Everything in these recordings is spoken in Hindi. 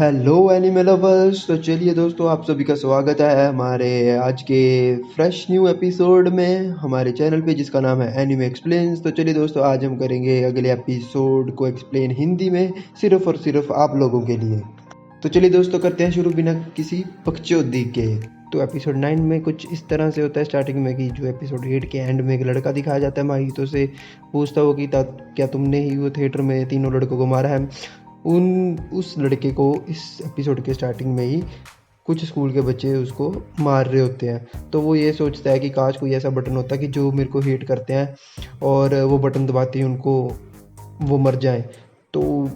Hello anime lovers. तो चलिए दोस्तों, आप सभी का स्वागत है हमारे आज के फ्रेश न्यू एपिसोड में हमारे चैनल पे, जिसका नाम है एनिमे एक्सप्लेन्स। तो चलिए दोस्तों, आज हम करेंगे अगले एपिसोड को एक्सप्लेन हिंदी में, सिर्फ और सिर्फ आप लोगों के लिए। तो चलिए दोस्तों, करते हैं शुरू बिना किसी बकचोदी के। तो एपिसोड 9 में कुछ इस तरह से होता है स्टार्टिंग में कि जो एपिसोड 8 के एंड में एक लड़का दिखाया जाता है, माहितो से पूछता हो कि क्या तुमने ही वो थिएटर में तीनों लड़कों को मारा है। उस लड़के को इस एपिसोड के स्टार्टिंग में ही कुछ स्कूल के बच्चे उसको मार रहे होते हैं। तो वो ये सोचता है कि काश कोई ऐसा बटन होता कि जो मेरे को हेट करते हैं और वो बटन दबाते ही उनको वो मर जाएं, तो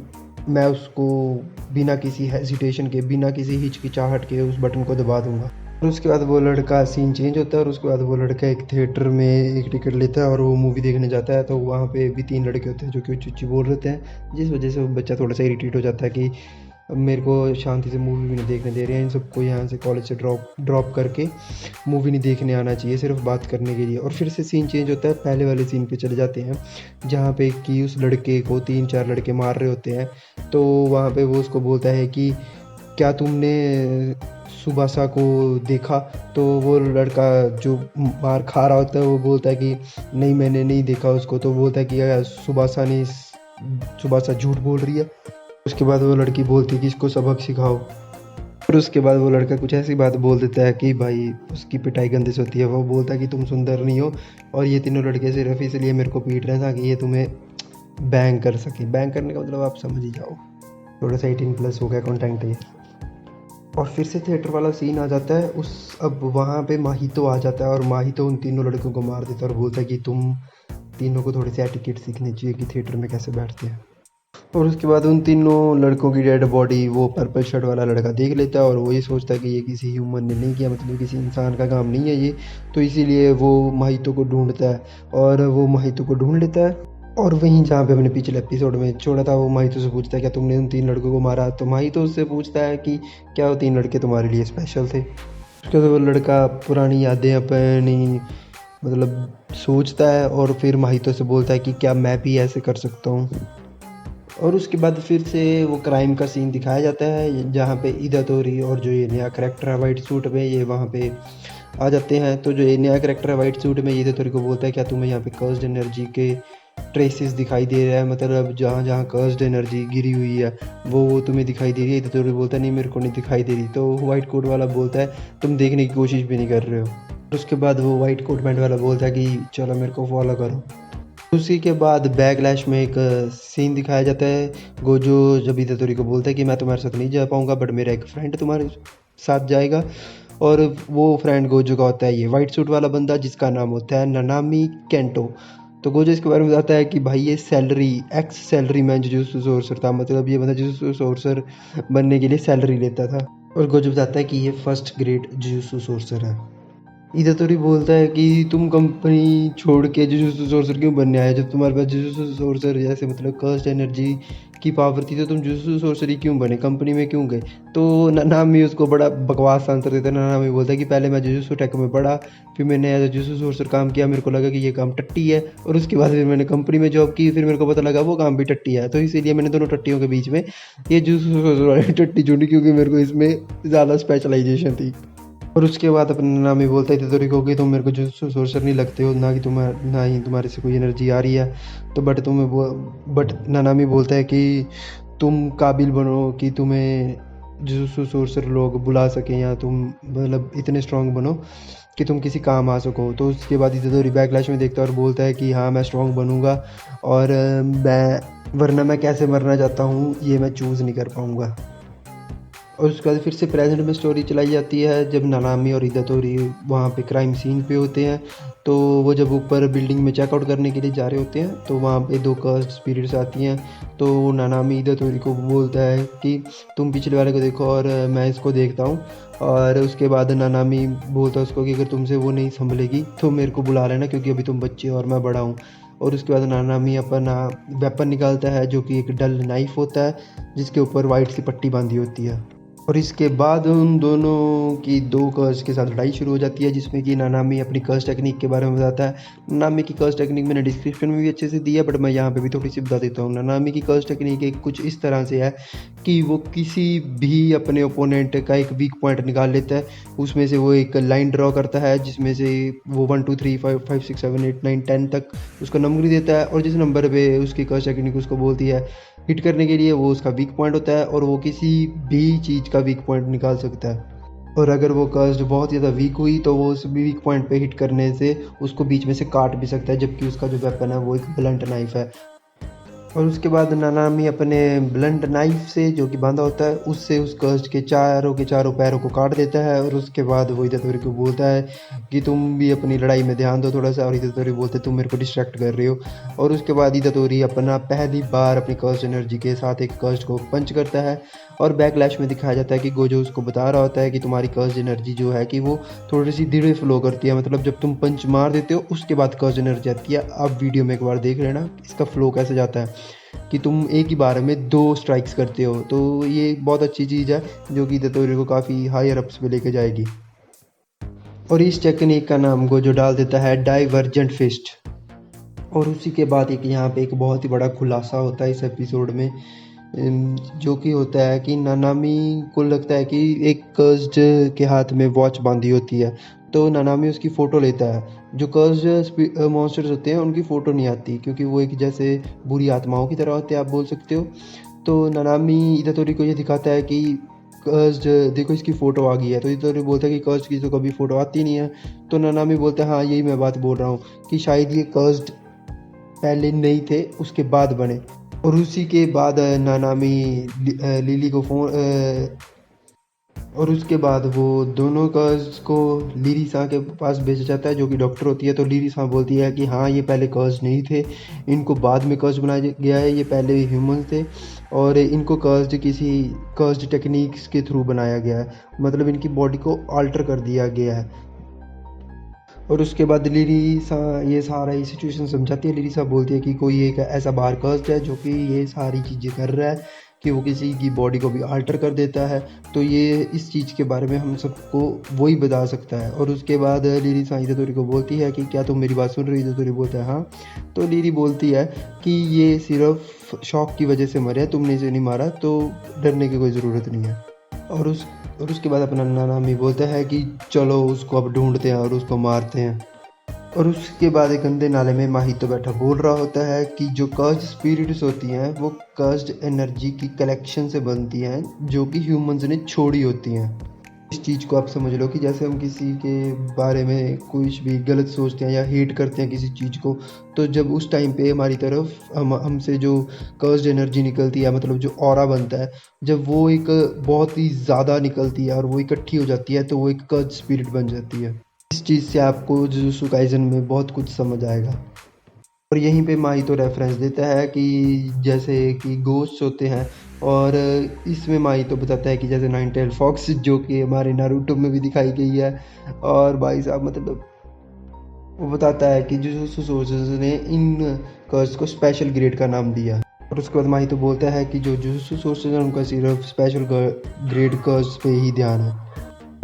मैं उसको बिना किसी हेजिटेशन के, बिना किसी हिचकिचाहट के उस बटन को दबा दूंगा। और उसके बाद वो लड़का, सीन चेंज होता है और उसके बाद वो लड़का एक थिएटर में एक टिकट लेता है और वो मूवी देखने जाता है। तो वहाँ पे भी 3 लड़के होते हैं जो कि ऊँची ऊँची बोल रहे हैं, जिस वजह से वो बच्चा थोड़ा सा इरिटेट हो जाता है कि मेरे को शांति से मूवी भी नहीं देखने दे रहे हैं, इन सबको यहाँ से कॉलेज से ड्रॉप करके मूवी नहीं देखने आना चाहिए, सिर्फ बात करने के लिए। और फिर से सीन चेंज होता है, पहले वाले सीन पे चले जाते हैं जहाँ पे कि उस लड़के को 3-4 लड़के मार रहे होते हैं। तो वहाँ पे वो उसको बोलता है कि क्या तुमने सुबासा को देखा? तो वो लड़का जो मार खा रहा होता है वो बोलता है कि नहीं, मैंने नहीं देखा उसको। तो बोलता है कि सुबासा झूठ बोल रही है। उसके बाद वो लड़की बोलती है कि इसको सबक सिखाओ। और उसके बाद वो लड़का कुछ ऐसी बात बोल देता है कि भाई उसकी पिटाई गंदे से होती है। वो बोलता है कि तुम सुंदर नहीं हो और ये तीनों लड़के सिर्फ इसलिए मेरे को पीट रहे हैं ताकि ये तुम्हें बैंग कर सके। बैंग करने का मतलब आप समझ ही जाओ, थोड़ा सा 18+ हो गया कंटेंट ये। और फिर से थिएटर वाला सीन आ जाता है। अब वहाँ पे माहितो आ जाता है और माहितो उन तीनों लड़कों को मार देता है और बोलता है कि तुम तीनों को थोड़ी सी एटिकेट सीखनी चाहिए कि थिएटर में कैसे बैठते हैं। और उसके बाद उन तीनों लड़कों की डेड बॉडी वो पर्पल शर्ट वाला लड़का देख लेता है और वो ये सोचता है कि ये किसी ह्यूमन ने नहीं किया, मतलब किसी इंसान का काम नहीं है ये। तो इसीलिए वो माहितो को ढूंढता है और वो माहितो को ढूंढ लेता है। और वहीं जहाँ पे हमने पिछले एपिसोड में छोड़ा था, वो माहितो से पूछता है क्या तुमने उन 3 लड़कों को मारा? तो माहितो उससे पूछता है कि क्या वो 3 लड़के तुम्हारे लिए स्पेशल थे? उसके बाद वो लड़का पुरानी यादें अपनी मतलब सोचता है और फिर माहितो से बोलता है कि क्या मैं भी ऐसे कर सकता हूँ। और उसके बाद फिर से वो क्राइम का सीन दिखाया जाता है जहाँ पे इदातोरी और जो ये नया करैक्टर है वाइट सूट में, ये वहाँ पे आ जाते हैं। तो जो ये नया करैक्टर है वाइट सूट में, ये इदातोरी को बोलता है क्या तुम्हें यहाँ पे कर्स्ड एनर्जी के ट्रेसेस दिखाई दे रहा है? मतलब जहाँ जहाँ कर्स्ड एनर्जी गिरी हुई है वो तुम्हें दिखाई दे रही है? इदातोरी बोलता है नहीं, मेरे को नहीं दिखाई दे रही। तो वाइट कोट वाला बोलता है तुम देखने की कोशिश भी नहीं कर रहे हो। उसके बाद वो वाइट कोट पैंट वाला बोलता है कि चलो मेरे को फॉलो करो। उसी के बाद बैकलैश में एक सीन दिखाया जाता है। गोजो जब इदातोरी को बोलता है कि मैं तुम्हारे साथ नहीं जा पाऊंगा, बट मेरा एक फ्रेंड तुम्हारे साथ जाएगा। और वो फ्रेंड गोजो का होता है ये वाइट सूट वाला बंदा, जिसका नाम होता है नानामी केंटो। तो गोजो इसके बारे में बताता है कि भाई ये x salary man jujutsu sorcerer था, मतलब ये बंदा जुजुत्सु सोर्सर बनने के लिए सैलरी लेता था। और गोजो बताता है कि ये फर्स्ट ग्रेड जुजुत्सु सोर्सर है। इदातोरी बोलता है कि तुम कंपनी छोड़ के जुजुत्सु सोर्सर क्यों बनने आए? जब तुम्हारे पास जुजुत्सु सोर्सर जैसे मतलब कर्स्ड एनर्जी की पावर थी तो तुम जुजुत्सु सोर्सर ही क्यों बने, कंपनी में क्यों गए? तो नानामी उसको बड़ा बकवास आंसर देता है। नानामी बोलता है कि पहले मैं जुजुत्सु टेक में पढ़ा, फिर मैंने एज जुजुत्सु सोर्सर काम किया, मेरे को लगा कि ये काम टट्टी है, और उसके बाद फिर मैंने कंपनी में जॉब की, फिर मेरे को पता लगा वो काम भी टट्टी है। तो इसीलिए मैंने दोनों टट्टियों के बीच में ये जुजुत्सु सोर्सर वाली टट्टी चुनी, क्योंकि मेरे को इसमें ज़्यादा स्पेशलाइजेशन थी। और उसके बाद अपने नामी बोलता है इदातोरी को कि तुम मेरे को जुजुत्सु सोर्सर नहीं लगते हो, ना ही तुम्हारे से कोई एनर्जी आ रही है। तो बट नानामी बोलता है कि तुम काबिल बनो कि तुम्हें जुजुत्सु सोर्सर लोग बुला सकें, या तुम मतलब इतने स्ट्रांग बनो कि तुम किसी काम आ सको। तो उसके बाद इदातोरी बैकलैश में देखता है और बोलता है कि हाँ, मैं स्ट्रांग बनूंगा और वरना मैं कैसे मरना चाहता हूँ ये मैं चूज़ नहीं कर पाऊँगा। और उसके बाद फिर से प्रेजेंट में स्टोरी चलाई जाती है जब नानामी और इदातोरी वहाँ पे क्राइम सीन पे होते हैं। तो वो जब ऊपर बिल्डिंग में चेकआउट करने के लिए जा रहे होते हैं तो वहाँ पे 2 कर्स्ड स्पिरिट्स आती हैं। तो नानामी इदातोरी को बोलता है कि तुम पिछले वाले को देखो और मैं इसको देखता हूँ। और उसके बाद नानामी बोलता है उसको कि अगर तुमसे वो नहीं संभलेगी तो मेरे को बुला लेना, क्योंकि अभी तुम बच्चे हो और मैं बड़ा हूँ। और उसके बाद नानामी अपना वेपन निकालता है जो कि एक डल नाइफ होता है जिसके ऊपर वाइट सी पट्टी बांधी होती है। और इसके बाद उन दोनों की दो कर्स के साथ लड़ाई शुरू हो जाती है, जिसमें कि नानामी अपनी कर्स टेक्निक के बारे में बताता है। नानामी की कर्स टेक्निक मैंने डिस्क्रिप्शन में भी अच्छे से दी है, बट मैं यहाँ पे भी थोड़ी सी बता देता हूँ। नानामी की कर्स टेक्निक एक कुछ इस तरह से है कि वो किसी भी अपने ओपोनेंट का एक वीक पॉइंट निकाल लेता है, उसमें से वो एक लाइन ड्रॉ करता है, जिसमें से वो 1 2 3 5 5 6 7 8 9 10 तक उसका नंबर देता है, और जिस नंबर पे उसकी कर्स टेक्निक उसको बोलती है हिट करने के लिए, वो उसका वीक पॉइंट होता है, और वो किसी भी चीज़ का वीक पॉइंट निकाल सकता है। और अगर वो कर्स्ट बहुत ज़्यादा वीक हुई तो वो उस वीक पॉइंट पे हिट करने से उसको बीच में से काट भी सकता है, जबकि उसका जो वेपन है वो एक ब्लंट नाइफ है। और उसके बाद नानामी अपने ब्लंट नाइफ से, जो कि बांधा होता है, उससे उस कर्स्ट के चारों पैरों को काट देता है। और उसके बाद वो इतादोरी को बोलता है कि तुम भी अपनी लड़ाई में ध्यान दो थोड़ा सा, और इतादोरी बोलते तुम मेरे को डिस्ट्रैक्ट कर रहे हो। और उसके बाद इतादोरी अपना पहली बार अपनी कर्स्ट एनर्जी के साथ एक कर्स्ट को पंच करता है, और बैकलैश में दिखाया जाता है कि गोजो उसको बता रहा होता है कि तुम्हारी कर्स्ट एनर्जी जो है कि वो थोड़ी सी धीरे फ्लो करती है, मतलब जब तुम पंच मार देते हो उसके बाद कर्स्ट एनर्जी आती है। आप वीडियो में एक बार देख लेना इसका फ्लो कैसे जाता है, कि तुम एक ही बार में 2 स्ट्राइक्स करते हो। तो ये बहुत अच्छी चीज़ है जो कि इतादोरी को काफ़ी हायर अप्स पे लेके जाएगी। और इस टेक्निक का नाम गोजो डाल देता है डाइवर्जेंट फिस्ट। और उसी के बाद एक यहाँ पे एक बहुत ही बड़ा खुलासा होता है इस एपिसोड में, जो कि होता है कि नानामी को लगता है कि एक कर्स्ड के हाथ में वॉच बांधी होती है, तो नानामी उसकी फ़ोटो लेता है। जो कर्स्ड मॉन्स्टर्स होते हैं उनकी फ़ोटो नहीं आती, क्योंकि वो एक जैसे बुरी आत्माओं की तरह होते हैं, आप बोल सकते हो। तो नानामी इतादोरी को ये दिखाता है कि कर्स्ड देखो इसकी फ़ोटो आ गई है, तो इतादोरी बोलता है कि कर्स्ड की तो कभी फ़ोटो आती नहीं है। तो नानामी बोलता है हाँ यही मैं बात बोल रहा हूँ कि शायद ये कर्स्ड पहले नहीं थे, उसके बाद बने। और उसी के बाद नानामी लिली को और उसके बाद वो दोनों कर्स को लीरी सा के पास भेजा जाता है, जो कि डॉक्टर होती है। तो लीरी सा बोलती है कि हाँ ये पहले कर्स नहीं थे, इनको बाद में कर्स बनाया गया है, ये पहले ह्यूमंस थे, और इनको कर्स्ड किसी कर्स्ड टेक्निक्स के थ्रू बनाया गया है, मतलब इनकी बॉडी को अल्टर कर दिया गया है। और उसके बाद लिरी सा ये सारा ये सिचुएशन समझाती है। लिरी सा बोलती है कि कोई एक ऐसा बाहर कर्स्ड है जो कि ये सारी चीज़ें कर रहा है, कि वो किसी की बॉडी को भी अल्टर कर देता है, तो ये इस चीज़ के बारे में हम सबको वही बता सकता है। और उसके बाद लिरी सा इतादोरी को बोलती है कि क्या तुम मेरी बात सुन रही हो? इतादोरी बोलता है हाँ। तो लिरी बोलती है कि ये सिर्फ शॉक की वजह से मरे हैं, तुमने इसे नहीं मारा, तो डरने की कोई ज़रूरत नहीं है। और उसके बाद अपना नानामी बोलता है कि चलो उसको अब ढूंढते हैं और उसको मारते हैं। और उसके बाद एक गंदे नाले में माहितो बैठा बोल रहा होता है कि जो कर्स्ड स्पिरिट्स होती हैं वो कर्स्ड एनर्जी की कलेक्शन से बनती हैं, जो कि ह्यूमंस ने छोड़ी होती हैं। इस चीज़ को आप समझ लो कि जैसे हम किसी के बारे में कुछ भी गलत सोचते हैं या हेट करते हैं किसी चीज़ को, तो जब उस टाइम पे हमारी तरफ हमसे जो कर्स्ड एनर्जी निकलती है, मतलब जो ऑरा बनता है, जब वो एक बहुत ही ज़्यादा निकलती है और वो इकट्ठी हो जाती है, तो वो एक कर्स्ड स्पिरिट बन जाती है। इस चीज़ से आपको जुजुत्सु काइसेन में बहुत कुछ समझ आएगा। और यहीं पे माहितो रेफरेंस देता है कि जैसे कि घोस्ट होते हैं, और इसमें माहितो बताता है कि जैसे नाइन टेल फॉक्स, जो कि हमारे नारुतो में भी दिखाई गई है। और भाई साहब मतलब वो बताता है कि जुजुत्सु सोर्सेज ने इन कर्स को स्पेशल ग्रेड का नाम दिया। और उसके बाद माहितो बोलता है कि जो जुजुत्सु सोर्सेज हैं उनका सिर्फ स्पेशल ग्रेड कर्स पे ही ध्यान है।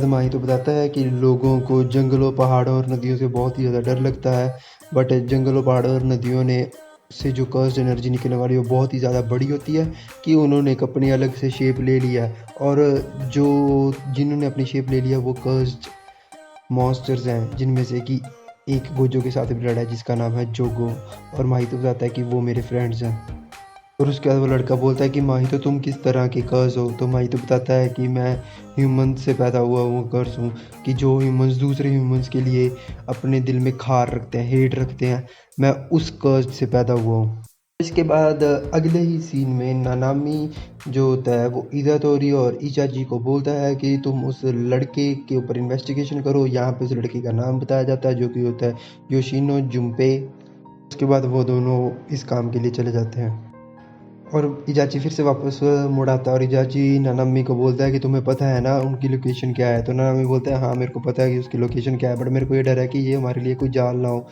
माहितो बताता है कि लोगों को जंगलों, पहाड़ों और नदियों से बहुत ही ज़्यादा डर लगता है, बट जंगलों, पहाड़ों और नदियों ने से जो कर्स्ड एनर्जी निकलने वाली है वो बहुत ही ज़्यादा बड़ी होती है, कि उन्होंने एक अपनी अलग से शेप ले लिया है। और जो जिन्होंने अपनी शेप ले लिया वो कर्स्ड मॉन्स्टर्स हैं, जिनमें से कि एक गोजो के साथ भी लड़ा है जिसका नाम है जोगो। और माहितो बताता है कि वो मेरे फ्रेंड्स हैं। और उसके बाद वो लड़का बोलता है कि माहितो तुम किस तरह के कर्स हो? तो माहितो बताता है कि मैं ह्यूमन से पैदा हुआ वो कर्स हूँ, कि जो ह्यूमंस दूसरे ह्यूमंस के लिए अपने दिल में खार रखते हैं, हेट रखते हैं, मैं उस कर्स से पैदा हुआ हूँ। इसके बाद अगले ही सीन में नानामी जो होता है वो इदातोरी और इचाजी को बोलता है कि तुम उस लड़के के ऊपर इन्वेस्टिगेशन करो। यहाँ पे उस लड़के का नाम बताया जाता है, जो कि होता है योशिनो जुम्पे। उसके बाद वो दोनों इस काम के लिए चले जाते हैं, और इजाची फिर से वापस मुड़ आता है, और इजाची नानामी को बोलता है कि तुम्हें पता है ना उनकी लोकेशन क्या है? तो नानामी बोलता है हाँ मेरे को पता है कि उसकी लोकेशन क्या है, बट मेरे को ये डर है कि ये हमारे लिए कोई जाल ना हो।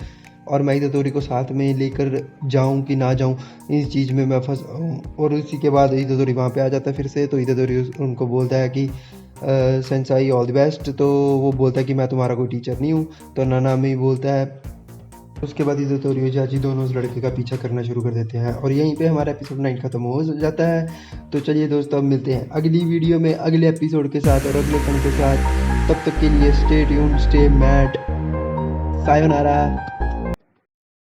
और मैं इतादोरी को साथ में लेकर जाऊं कि ना जाऊं, इस चीज़ में मैं फंस हूँ। और उसी के बाद इतादोरी वहाँ पे आ जाता है फिर से। तो इतादोरी उनको बोलता है कि सेंसाई ऑल द बेस्ट। तो वो बोलता है कि मैं तुम्हारा कोई टीचर नहीं हूँ। तो नानामी बोलता है। उसके बाद इतादोरी और चाची दोनों उस लड़के का पीछा करना शुरू कर देते हैं और यहीं पे हमारा एपिसोड 9 खत्म हो जाता है। तो चलिए दोस्तों, अब मिलते हैं अगली वीडियो में अगले एपिसोड के साथ और अगले फन के साथ। तब तक के लिए stay tuned, stay mad, sayonara.